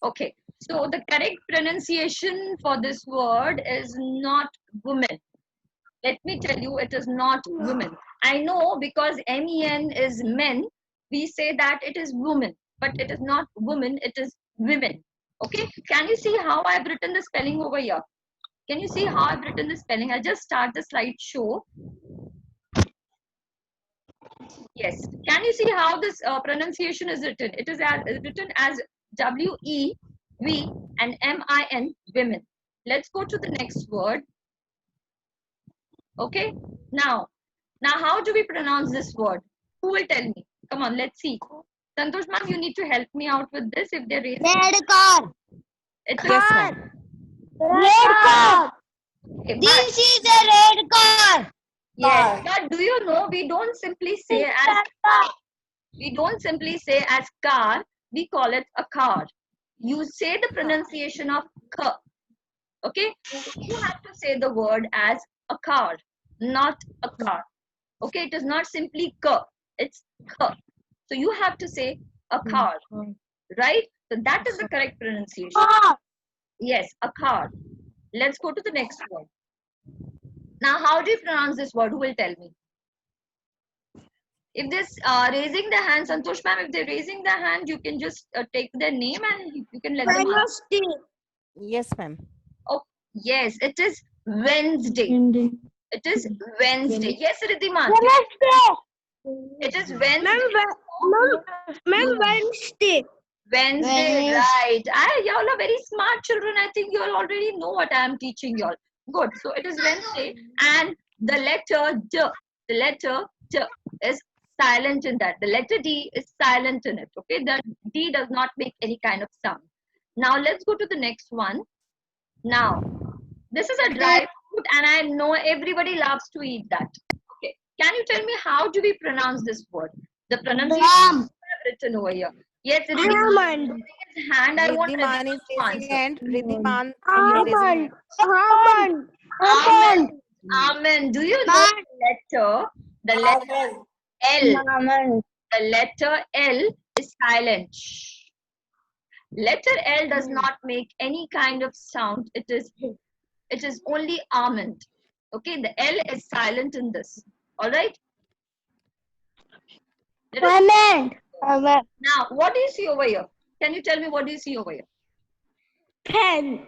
Okay. So the correct pronunciation for this word is not woman. Let me tell you, it is not women. I know because men is men, we say that it is woman, but it is not woman, it is women. Okay, can you see how I've written the spelling over here? Can you see how I've written the spelling? I'll just start the slideshow. Yes, can you see how this pronunciation is written? It is written as WEVN women. Let's go to the next word. Okay, now how do we pronounce this word? Who will tell me? Come on, let's see. Santosh ma'am, you need to help me out with this if there is. Red car. It's Yes, ma'am. Red car. okay, but This is a red car. yes, but do you know we don't simply say as car, we call it a car. You say the pronunciation of k. Okay, you have to say the word as a car, not a car. Okay, it is not simply k, it's k. So you have to say a car, right? So that is the correct pronunciation. Car. Yes, a car. Let's go to the next word. Now, how do you pronounce this word? Who will tell me? If this raising the hand, Santosh ma'am, if they're raising the hand, you can just take their name and you can let them answer. Wednesday. Yes, ma'am. Oh, yes, it is Wednesday. It is Wednesday. Yes, Riddhiman. Wednesday. It is Wednesday. Ma'am, Wednesday. Wednesday, right. Y'all are very smart children. I think you all already know what I am teaching y'all. Good. So it is Wednesday and the letter D is silent in that. The letter D is silent in it. Okay. The D does not make any kind of sound. Now let's go to the next one. Now, this is a dry fruit and I know everybody loves to eat that. Okay. Can you tell me how do we pronounce this word? The pronunciation I have written over here. Yes, it is Almond. his hand. I want Riddhiman is Riddhiman to raising answer. hand. Riddhiman is raising Almond. hand. Amen. Amen. Do you know the letter L? Almond. The letter L is silent. Shh. Letter L does not make any kind of sound. It is only almond. Okay, the L is silent in this. All right. Let us- Almond. Almond. Now, what do you see over here? Can you tell me what do you see over here? Pen.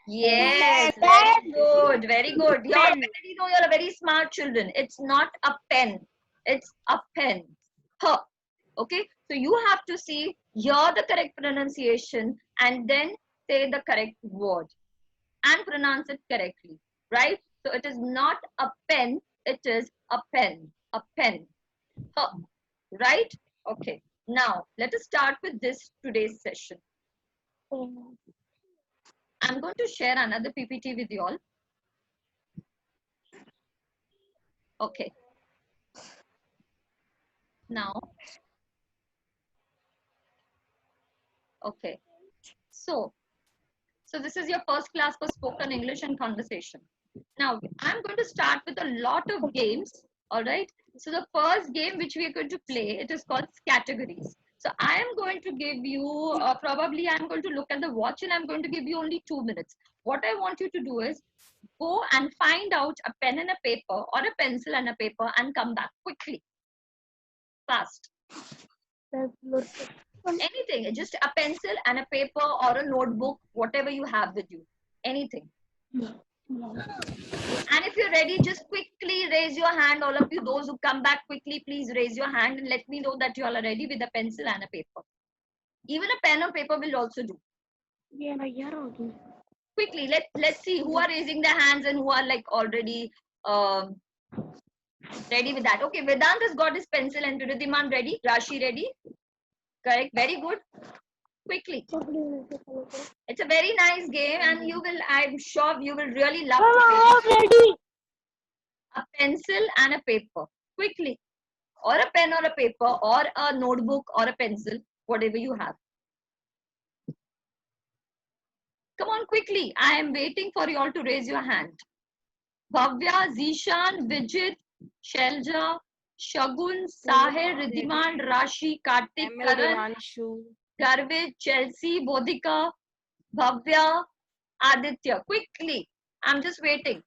Yes, very good, very good. You all already know you're a very smart children. It's not a pen, it's a pen. Huh. Okay, so you have to see here the correct pronunciation and then say the correct word and pronounce it correctly, right? So it is not a pen, it is a pen, a pen. Huh. Right? Okay. Now let us start with this today's session. I'm going to share another PPT with you all. Okay. Now, okay. So this is your first class for spoken English and conversation. Now, I'm going to start with a lot of games. All right. So the first game which we are going to play, it is called categories. So I am going to give you, probably I'm going to look at the watch and I'm going to give you only 2 minutes. What I want you to do is go and find out a pen and a paper or a pencil and a paper and come back quickly. Fast. Anything, just a pencil and a paper or a notebook, whatever you have with you. Anything. And if you're ready, just quickly raise your hand. All of you, those who come back quickly, please raise your hand and let me know that you all are ready with a pencil and a paper. Even a pen or paper will also do. Quickly, let's see who are raising their hands and who are like already ready with that. Okay, Vedant has got his pencil and Riddhiman ready. Rashi ready. Correct. Very good. Quickly. It's a very nice game and you will, I'm sure you will really love to play. A pencil and a paper. Quickly. Or a pen or a paper or a notebook or a pencil. Whatever you have. Come on quickly. I am waiting for you all to raise your hand. Bhavya, Zishan, Vijit, Shelja, Shagun, Sahir, Riddhiman, Rashi, Kartik, ML Karan, Devanshu. Garvit, Chelsea, Bodhika, Bhavya, Aditya. Quickly. I'm just waiting.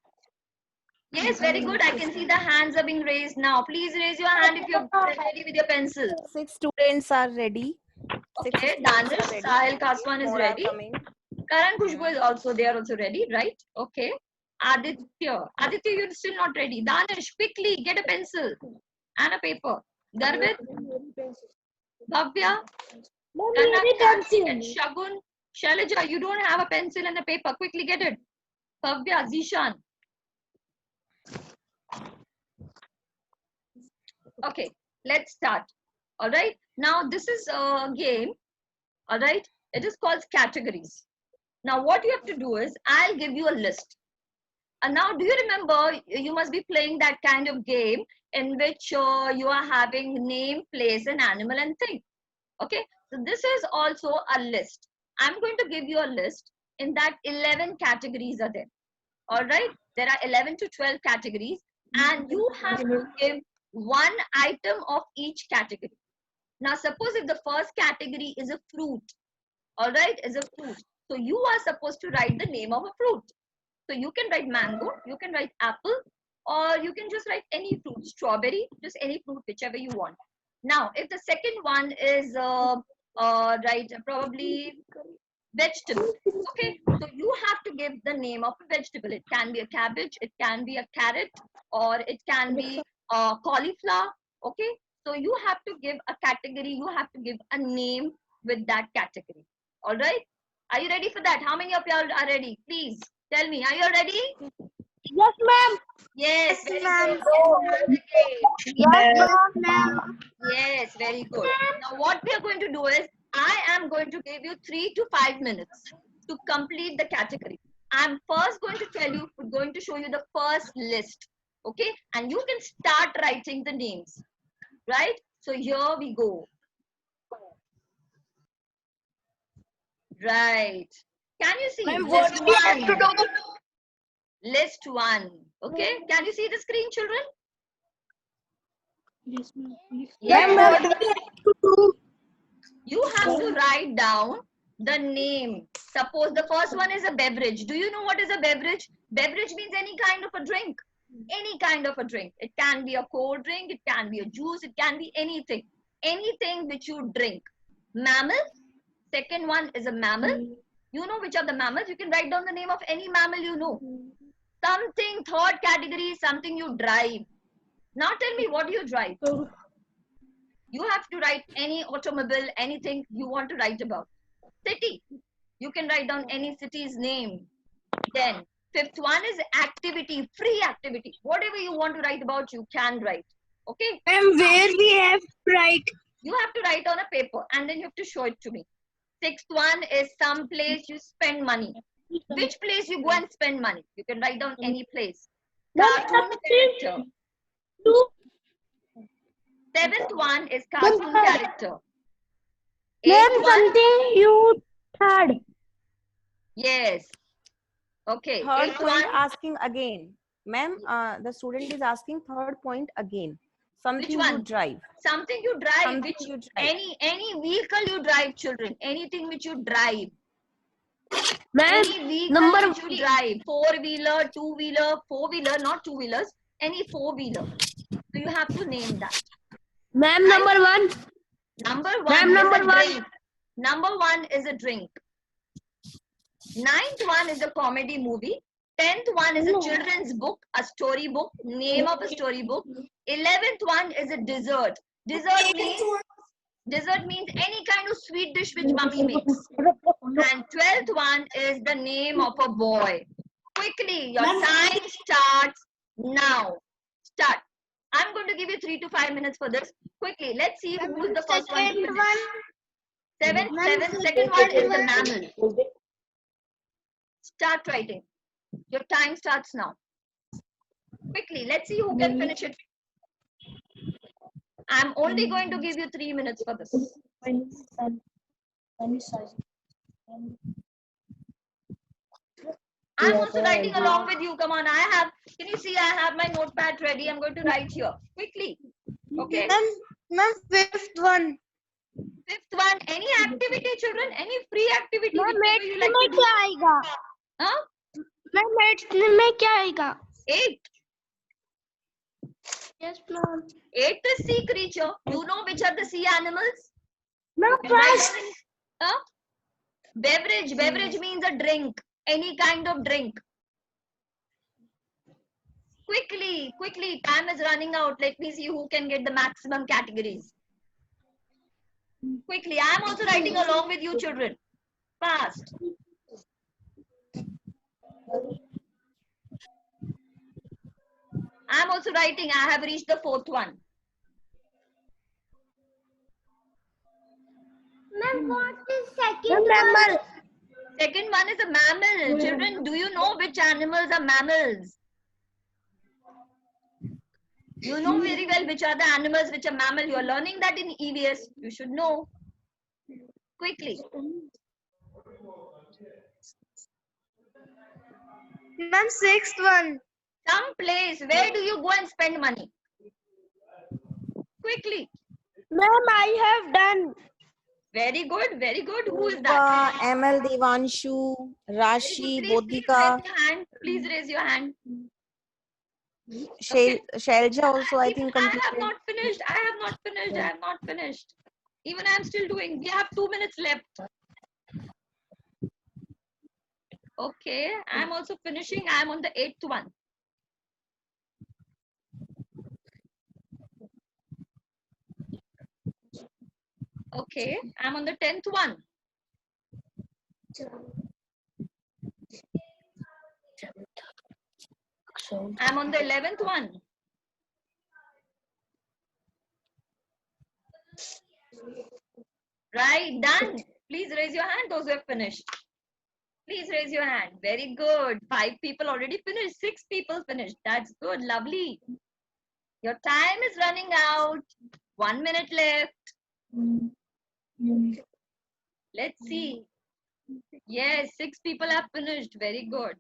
Yes, very good. I can see the hands are being raised now. Please raise your hand if you're ready with your pencil. 6 students are ready. Six Okay, students are Danish, ready. Sahil, Kaswan is More are ready. coming. Karan, Khushbu is also, they are also ready, right? Okay. Aditya, you're still not ready. Danish, quickly, get a pencil and a paper. Garvit, Bhavya, Kanak, Karthik and Shagun. Shailaja, you don't have a pencil and a paper. Quickly get it. Bhavya, Zishan. Okay, let's start. All right. Now, this is a game. All right. It is called categories. Now, what you have to do is, I'll give you a list. And now, do you remember, you must be playing that kind of game in which you are having name, place, and animal and thing. Okay. So, this is also a list. I'm going to give you a list. In that, 11 categories are there. All right. There are 11 to 12 categories. And you have to give one item of each category. Now, suppose if the first category is a fruit, all right, is a fruit. So, you are supposed to write the name of a fruit. So, you can write mango, you can write apple, or you can just write any fruit, strawberry, just any fruit, whichever you want. Now, if the second one is, right, probably vegetable. Okay, so you have to give the name of a vegetable. It can be a cabbage, it can be a carrot, or it can be cauliflower. Okay, so you have to give a category, you have to give a name with that category. All right, are you ready for that? How many of y'all are ready? Please tell me, are you ready? Yes, ma'am. Yes, very ma'am. good. Yes, ma'am. Yes, very good. Now, what we are going to do is, I am going to give you 3 to 5 minutes to complete the category. I'm first going to tell you, going to show you the first list. Okay, and you can start writing the names. Right? So here we go. Right. Can you see? List one. List one. Okay. Can you see the screen, children? Yes, ma'am. Yes. You have to write down the name. Suppose the first one is a beverage. Do you know what is a beverage? Beverage means any kind of a drink. Any kind of a drink. It can be a cold drink, it can be a juice, it can be anything. Anything which you drink. Mammal. Second one is a mammal. You know which are the mammals. You can write down the name of any mammal you know. Something, third category, something you drive. Now tell me, what do you drive? You have to write any automobile, anything you want to write about. City. You can write down any city's name. Then, fifth one is activity, free activity. Whatever you want to write about, you can write. Okay? And where we have right. You have to write on a paper and then you have to show it to me. Sixth one is some place you spend money. Which place you go and spend money? You can write down any place. Cartoon character. Seventh one is cartoon character. Eighth one, something you third. yes. Okay. Third Eighth point one, asking again. Ma'am, the student is asking third point again. Something you one? drive. something you drive. Something Which you drive. any vehicle you drive, children. Anything which you drive. Ma'am, Any vehicle number which you drive. Four-wheeler, two-wheeler, four-wheeler, not two-wheelers. Any four-wheeler. So you have to name that. ma'am, Right? number one. Number one Ma'am, is number a one. drink. Number one is a drink. Ninth one is a comedy movie. 10th one is a children's book, a story book, name of a story book. 11th one is a dessert. Dessert means any kind of sweet dish which mummy makes. And 12th one is the name of a boy. Quickly, your time starts now. Start. I'm going to give you 3 to 5 minutes for this. Quickly, let's see who is the first one to finish. Second one is the mammal. Start writing. Your time starts now. Quickly, let's see who can finish it. I'm only going to give you 3 minutes for this. I'm also writing along with you. Come on, can you see I have my notepad ready? I'm going to write here. Quickly. Okay. Ma'am, fifth one. Fifth one, any activity, children? Any free activity? Ma'am whichever you like में to do. क्या आएगा? Huh? Ma'am में क्या आएगा? 8. Yes, ma'am. 8 is sea creature. You know which are the sea animals? Ma'am, You can write first. them in- Huh? Beverage. Beverage means a drink. Any kind of drink. Quickly, quickly. Time is running out. Let me see who can get the maximum categories. Quickly. I am also writing along with you, children. Fast. I am also writing. I have reached the 4th one. Ma'am, what is second mammal? Second one is a mammal. Children, do you know which animals are mammals? You know very well which are the animals which are mammal. You are learning that in EVS. You should know. Quickly. Ma'am, sixth one. Some place. Where do you go and spend money? Quickly. Ma'am, I have done. Very good. Very good. Who is that? ML, Devanshu, Rashi, Bodhika, Please raise your hand. Shailja also, I think, I have completed. not finished. I have not finished. I have not finished. Even I am still doing. We have 2 minutes left. Okay. I am also finishing. I am on the 8th one. Okay. I am on the 10th one. I am on the 11th one. Right, done. Please raise your hand, those who have finished. Please raise your hand. Very good. 5 people already finished. 6 people finished. That's good. Lovely. Your time is running out. 1 minute left. Let's see. Yes, 6 people have finished. Very good.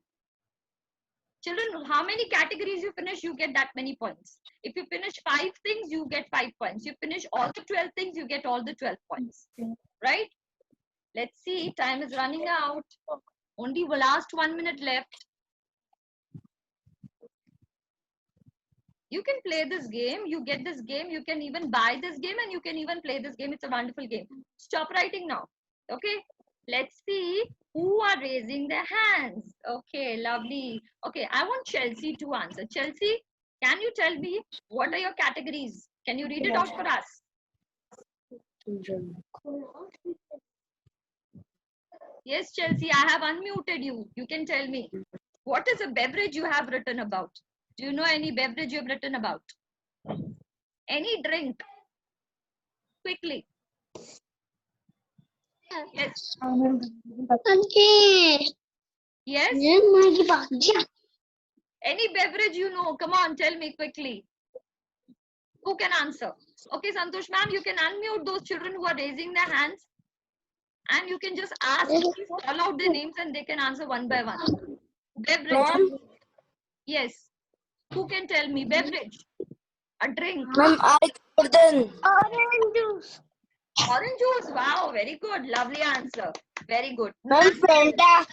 Children, how many categories you finish, you get that many points. If you finish 5 things, you get 5 points. You finish all the 12 things, you get all the 12 points. Right? Let's see. Time is running out. Only the last 1 minute left. You can play this game. You get this game. You can even buy this game and you can even play this game. It's a wonderful game. Stop writing now. Okay. Let's see who are raising their hands. Okay, lovely. Okay, I want Chelsea to answer. Chelsea, can you tell me what are your categories? Can you read it out for us? Yes, Chelsea, I have unmuted you. You can tell me. What is a beverage you have written about? Do you know any beverage you have written about? Any drink? Quickly. Yes. Yes. Any beverage you know? Come on, tell me quickly. Who can answer? Okay, Santosh ma'am, you can unmute those children who are raising their hands. And you can just ask, please call out their names and they can answer one by one. Beverage. Yes. Who can tell me? Beverage. A drink. Ma'am, Orange juice. Orange juice. Wow, very good. Lovely answer. Very good. Ma'am, Fanta.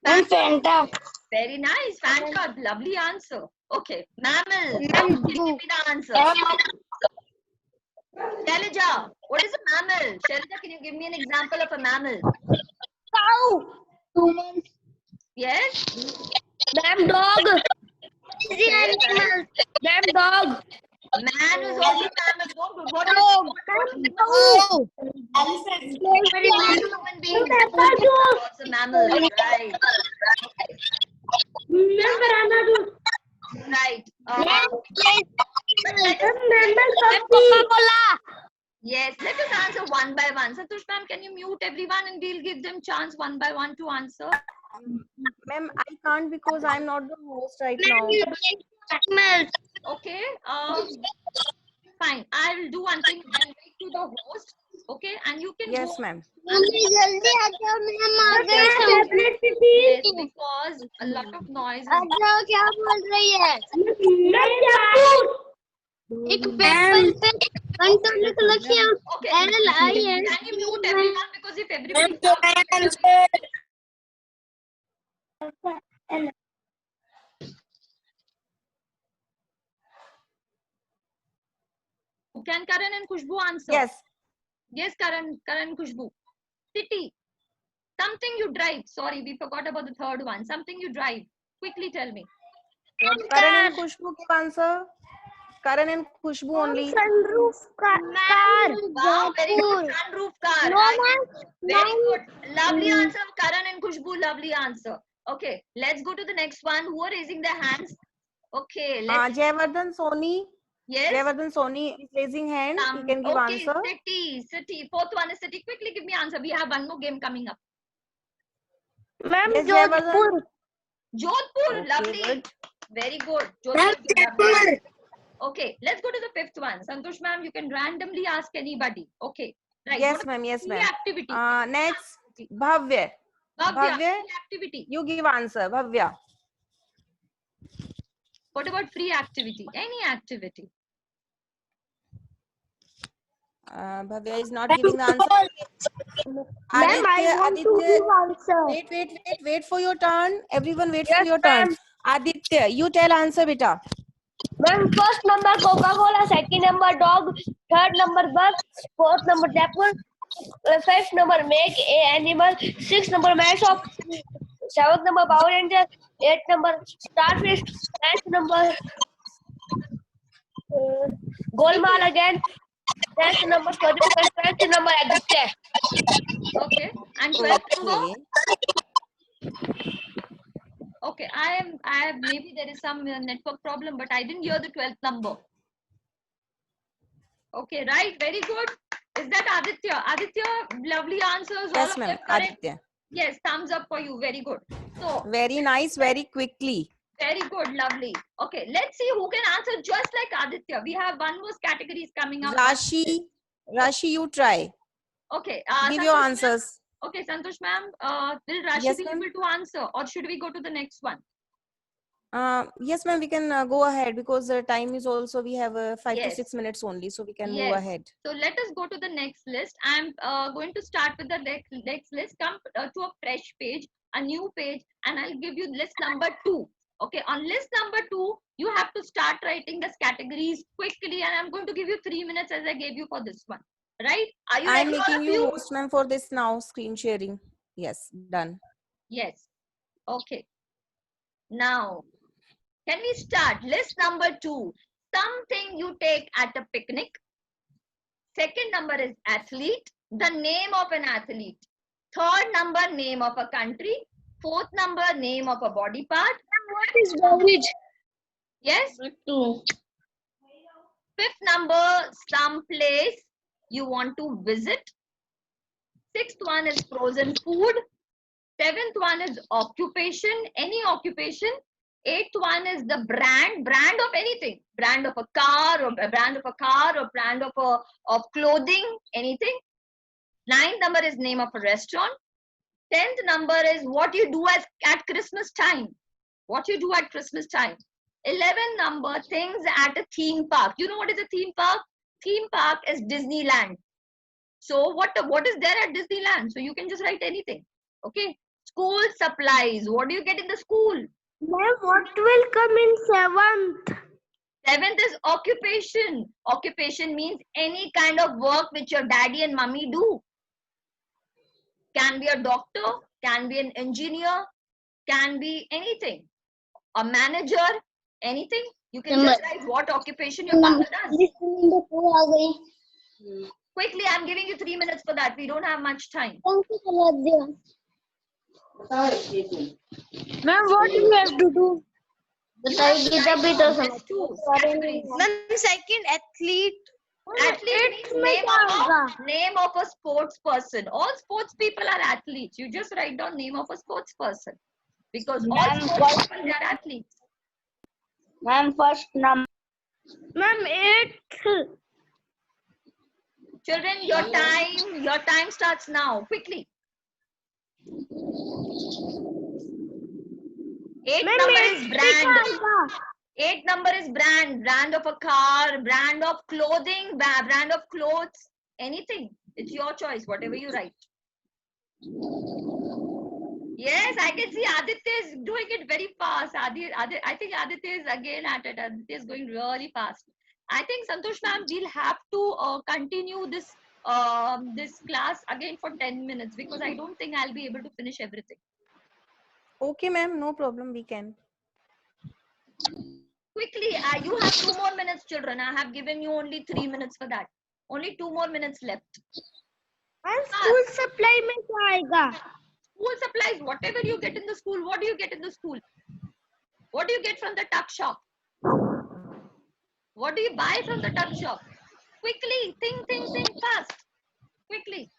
Ma'am, Fanta. Very nice. Fanta. Lovely answer. Okay. Mammal. Ma'am, Give me the answer. Shailaja, what is a mammal? Shailaja, can you give me an example of a mammal? Cow. Humans. Yes? Ma'am, dog. Yes, right. Ma'am, dog. Man is also mammal. What is Dog. elephant? Human being. Also mammal. Right. Right. Coca-Cola. Yes, let us answer one by one. Santosh ma'am, can you mute everyone and we'll give them chance one by one to answer? Ma'am, I can't because I'm not the host right now. Okay. Fine. I will do one thing. I'll write to the host. Okay, and you can Yes, go. ma'am. Yes, because a lot of noise is एक paper पे control तो लिखिए Okay. LIN. Can you mute everyone because if everybody can Karan and Khushbu answer? Yes. Yes, Karan and Khushbu. City. Something you drive. Sorry, we forgot about the third one. Something you drive. Quickly tell me. Karan and Khushbu give answer. Karan and Khushbu only. Sunroof car. Wow, very good. Sunroof car. No, Right. ma'am. Very good. Lovely answer, Karan and Khushbu. Lovely answer. Okay, let's go to the next one. Who are raising their hands? Okay, let's. Jayavardhan Soni. Yes. Jayavardhan Soni is raising hand. He can give Okay, answer. city. Fourth one is city. Quickly give me answer. We have one more game coming up. Ma'am, Yes, Jodhpur. Jodhpur. Okay, Lovely. good. Very good. Jodhpur. Okay, let's go to the fifth one. Santosh ma'am, you can randomly ask anybody. Okay. Right. Yes, ma'am. Yes, ma'am. Activity. Next, Bhavya. Bhavya. Bhavya, Activity. you give answer. Bhavya. What about free activity? Any activity. Bhavya is not giving the answer. Ma'am, I want to give answer. Wait for your turn. Everyone wait Yes, for your turn. ma'am. Aditya, you tell answer, beta. Ma'am, first number Coca-Cola, second number dog, third number bus, fourth number Jaipur, fifth number make a animal, sixth number mashup, seventh number Power Ranger, eighth number Starfish, ninth number Golmaal again, tenth number Swadip, and twelfth number Aditya. Okay. And 12th number? Okay. Okay. I have maybe there is some network problem, but I didn't hear the 12th number. Okay, right. Very good. Is that Aditya? Aditya, lovely answers. Yes, all ma'am. of them correct. Aditya. Yes, thumbs up for you. Very good. So, Very nice, very quickly. very good, lovely. Okay, let's see who can answer just like Aditya. We have one more categories coming up. Rashi, you try. Okay. Give Santosh your ma'am? answers. Okay, Santosh ma'am, will Rashi Yes, be ma'am. able to answer or should we go to the next one? Yes, ma'am. We can go ahead because the time is also we have 5 to Yes. 6 minutes only, so we can move Yes. ahead. So let us go to the next list. I'm going to start with the next list. Come to a fresh page, a new page, and I'll give you list number 2. Okay, on list number 2, you have to start writing these categories quickly, and I'm going to give you 3 minutes as I gave you for this one. Right? Are you I'm ready, all making of you host, ma'am, for this now. Screen sharing. Yes, done. Yes. Okay. Now, can we start? List number 2. Something you take at a picnic. Second number is athlete. The name of an athlete. Third number, name of a country. Fourth number, name of a body part. What is beverage? Yes. Two. Fifth number, some place you want to visit. Sixth one is frozen food. Seventh one is occupation, any occupation. Eighth one is the brand of anything. Brand of a car or a brand of a car or brand of clothing, anything. Ninth number is name of a restaurant. 10th number is what you do at Christmas time. What you do at Christmas time. 11th number, things at a theme park. You know what is a theme park? Theme park is Disneyland. So what is there at Disneyland? So you can just write anything. Okay. School supplies. What do you get in the school? Ma'am, what will come in seventh? Seventh is occupation. Occupation means any kind of work which your daddy and mummy do. Can be a doctor, can be an engineer, can be anything. A manager, anything. You can just write what occupation your father does. Quickly, I'm giving you 3 minutes for that. We don't have much time. Ma'am, what do you have to do? Ma'am, second athlete. athlete means name of a sports person. All sports people are athletes. You just write down name of a sports person. Because all sports people are athletes. Ma'am, first number. Ma'am, 8th. Children, your time starts now. Quickly. 8th number is brand. 8 number is brand. Brand of a car, brand of clothing, brand of clothes, anything. It's your choice, whatever you write. Yes, I can see Aditya is doing it very fast. I think Aditya is again at it. Aditya is going really fast. I think Santosh ma'am, we'll have to continue this class again for 10 minutes because I don't think I'll be able to finish everything. Okay, ma'am, no problem. We can. Quickly, you have 2 more minutes, children. I have given you only 3 minutes for that. Only 2 more minutes left. And school supply में क्या आएगा? School supplies, whatever you get in the school. What do you get in the school? What do you get from the tuck shop? What do you buy from the tuck shop? Quickly, think fast. Quickly.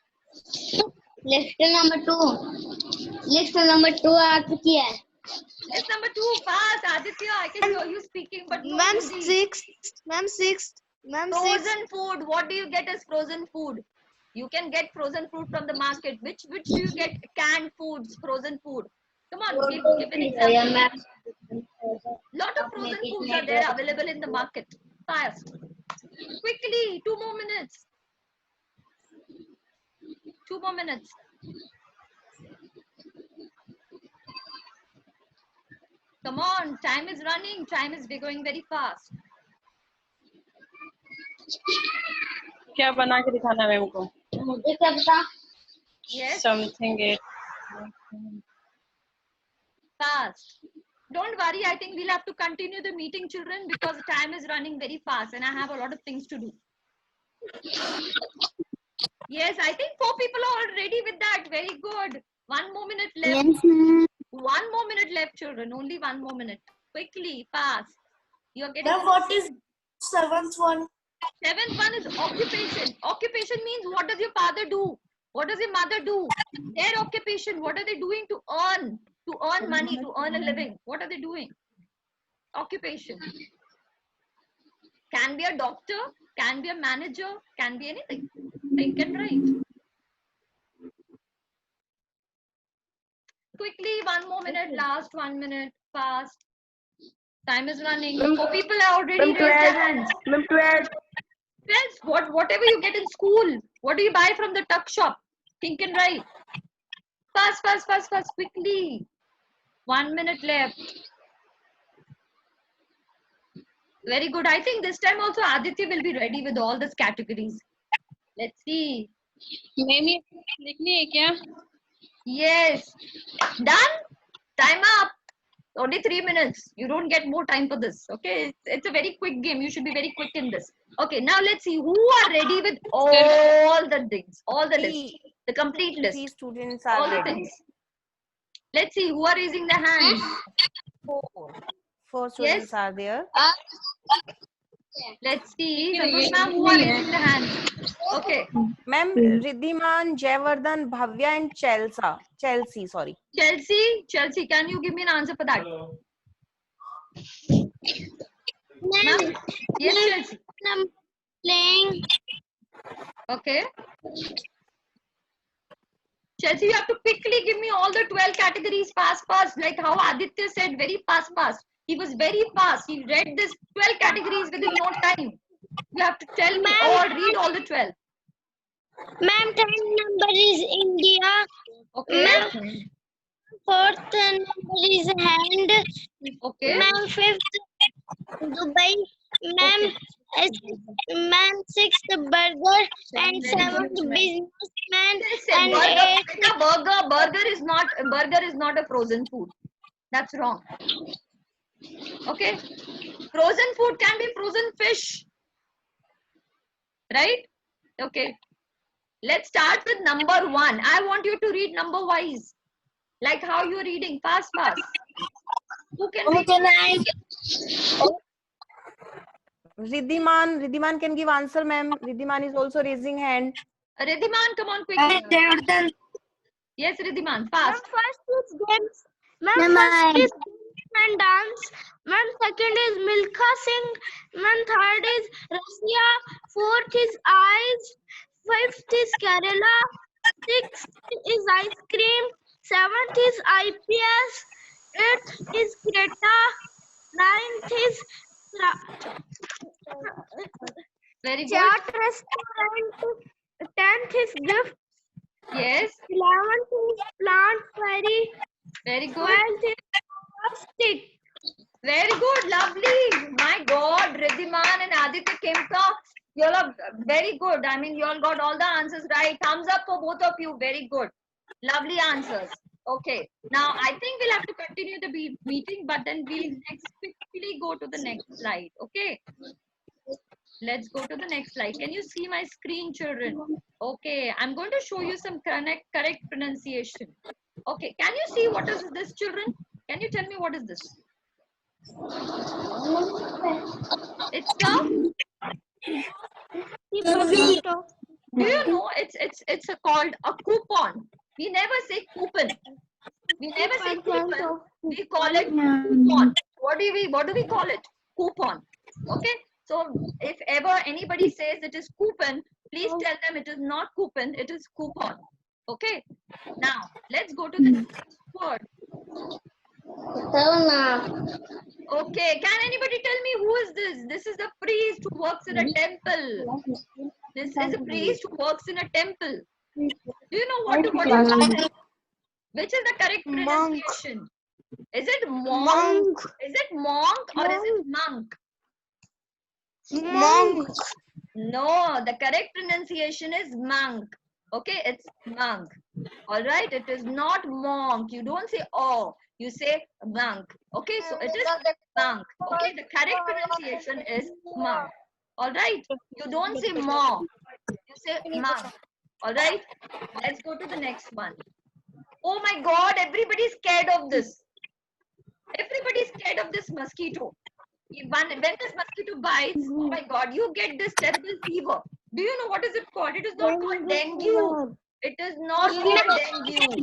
List number 2. List number 2 आ चुकी है. List number 2, fast. Aditya, I can hear you speaking, but no. Ma'am, Hindi. 6. Ma'am, 6. Ma'am, 6. Frozen food. What do you get as frozen food? You can get frozen food from the market. Which do you get? Canned foods, frozen food. Come on, give an example. Lot of frozen foods are there available in the market. Fast. Quickly, 2 more minutes. 2 more minutes. Come on, time is running. Time is going very fast. क्या बना के दिखाना ma'am को? मुझे क्या पता? Yes, Something it. fast. Don't worry, I think we'll have to continue the meeting, children, because time is running very fast and I have a lot of things to do. Yes, I think 4 people are already with that. Very good. 1 more minute left. Yes, ma'am. 1 more minute left, children. Only 1 more minute. Quickly, fast. You're getting. Ma'am, what is 7th one? 7th one is occupation. Occupation means what does your father do? What does your mother do? Their occupation. What are they doing to earn? To earn money, to earn a living. What are they doing? Occupation. Can be a doctor, can be a manager, can be anything. Think and write. Quickly, 1 more minute, last 1 minute, fast. Time is running. 4 people are already raised their hands. 12. Friends, whatever you get in school, what do you buy from the tuck shop? Think and write. Fast, quickly. 1 minute left. Very good. I think this time also Aditya will be ready with all these categories. Let's see. Ma'am ये लिखनी है क्या? Yes. Done? Time up. Only 3 minutes. You don't get more time for this. Okay. It's a very quick game. You should be very quick in this. Okay. Now let's see who are ready with all the things, all the list, the complete list, 3 students all are the ready. things. Let's see who are raising their hands. 4 students are there. Let's see. Santosh ma'am, who are raising their hands? Okay. Ma'am, Riddhiman, Jayavardhan, Bhavya and Chelsea, sorry. Chelsea, can you give me an answer for that? Ma'am? Yes, Chelsea. I'm playing. Okay. Chelsea, you have to quickly give me all the 12 categories fast, like how Aditya said, very fast. He was very fast. He read this 12 categories within no time. You have to tell me or read all the 12. Ma'am, 10th number is India. Okay. Ma'am, 4th number is hand. Okay. Ma'am, 5th Dubai. Ma'am, Ma'am, 6th burger and 7th businessman and 8th Burger is not a frozen food. That's wrong. Okay. Frozen food can be frozen fish. Right? Okay. Let's start with number 1. I want you to read number wise. Like how you're reading. Fast. Who can read? Riddhiman can give answer, ma'am. Riddhiman is also raising hand. Riddhiman, come on quickly. Yes, Riddhiman, fast. First is games. Ma'am, first is and dance. Ma'am, second is Milkha Singh. Ma'am, third is Russia. Fourth is eyes. Fifth is Kerala. Sixth is ice cream. Seventh is IPS. Eighth is Creta. Ninth is Very good. chat restaurant. 10th is gift. Yes. 11th is plant fairy. Very good. 12th is stick. Very good. Lovely. My God, Riddhiman and Aditya Kemka, you all are very good. I mean, you all got all the answers right. Thumbs up for both of you. Very good. Lovely answers. Okay. Now, I think we'll have to continue the meeting, but then we'll next quickly go to the next slide. Okay. Let's go to the next slide. Can you see my screen, children? Okay. I'm going to show you some correct pronunciation. Okay. Can you see what is this, children? Can you tell me what is this? It's a, do you know it's called a coupon. We never say coupon. We never say coupon. We call it coupon. What do we call it? Coupon. Okay. So if ever anybody says it is coupon, please tell them it is not coupon. It is coupon. Okay. Now let's go to the next word. Okay, can anybody tell me who is this? This is a priest who works in a temple. This is a priest who works in a temple. Do you know what is that? Which is the correct pronunciation? Is it monk? Is it monk or is it monk? Monk. No, the correct pronunciation is monk. Okay, it's monk. All right, it is not monk. You don't say oh, you say monk. Okay, so it is monk. Okay, the correct pronunciation is monk. All right, you don't say monk. You say monk. All right, let's go to the next one. Oh my God, everybody's scared of this. Everybody's scared of this mosquito. When this mosquito bites, oh my God, you get this terrible fever. Do you know what is it called? It is not called dengue. It is not called dengue.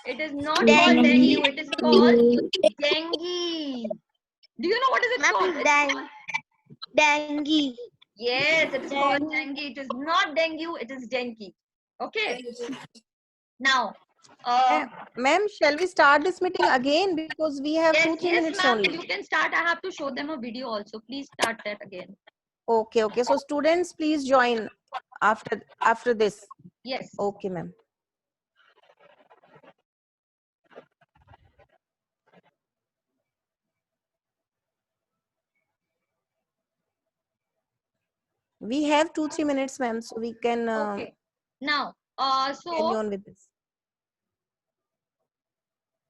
It is not called dengue. It is called dengue. Do you know what is it called? It's called Dengue. yes, it is called dengue. It is not dengue. It is dengue. Okay. Now, Ma'am, shall we start this meeting again because we have yes, 2-3 yes, minutes ma'am. only? You can start. I have to show them a video also. Please start that again. Okay, okay. So students, please join after this. Yes. Okay, ma'am. We have 2-3 minutes, ma'am, so we can Okay. Now, carry so on with this.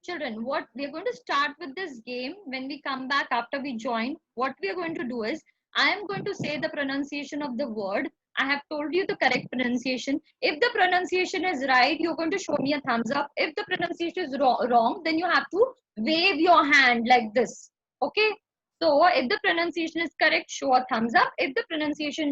children, what we are going to start with this game when we come back after we join. What we are going to do is I am going to say the pronunciation of the word. I have told you the correct pronunciation. If the pronunciation is right, you're going to show me a thumbs up. If the pronunciation is wrong, then you have to wave your hand like this. Okay. So if the pronunciation is correct, show a thumbs up. If the pronunciation